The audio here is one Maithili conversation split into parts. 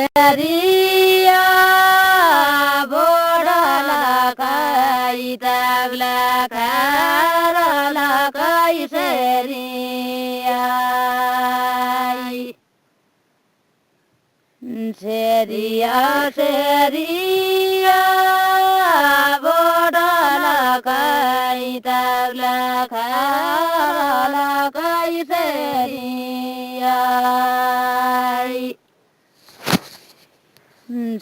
रिया बोडला काई तागला खारला काई सेरिया सेरिया सेरिया बोडला काई तागला खारला काई सेरिया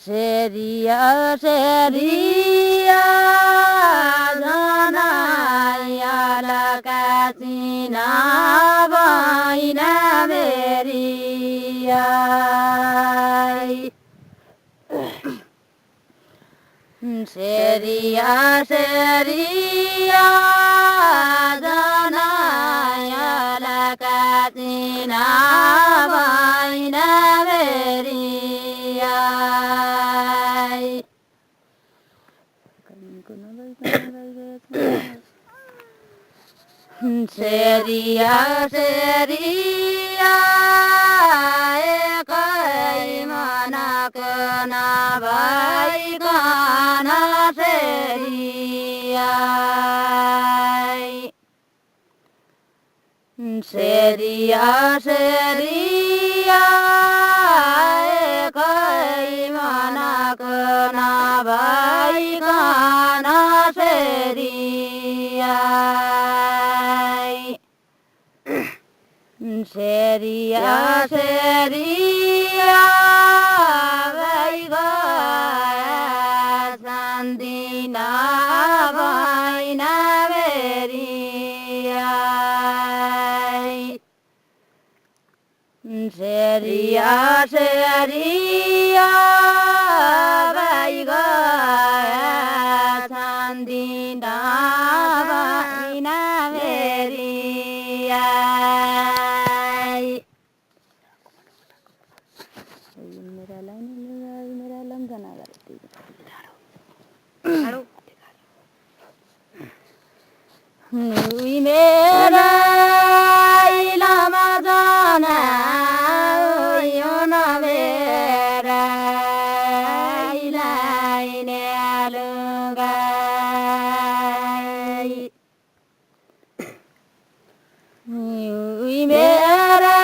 सेरिया सेरिया जनायाला काचिना बाइना मेरिया सेरिया सेरिया जनायाला काचिना बाइना मेरिया सेरिया सेरिया एकै मनको नभइकन सेरिया सेरिया सेरिया एकै मनको नभइकन सेरिया सेरिया सेरिया भइगया चान्दिना भइना मेरिया सेरिया सेरिया भइगया चान्दिना भइना मेरिया मेरा लम्जना करती मेरा इलामा जाना यो न मेरा इलाइने लुगा मेरा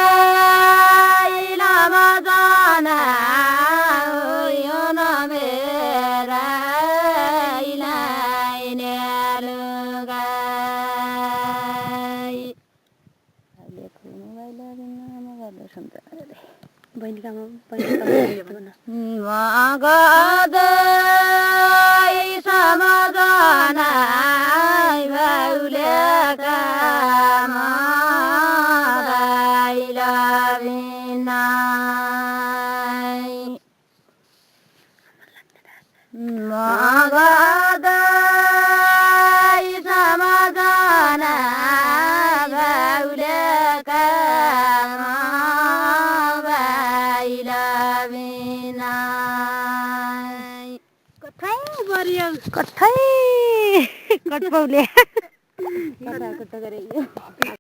इलामा जाना यो न मेरा इलाइने लुगा मगदै समजना बाउलेका मगाइला बिना मगदै समजना बाउलेका कठै कट पाउले कटा कटा गरे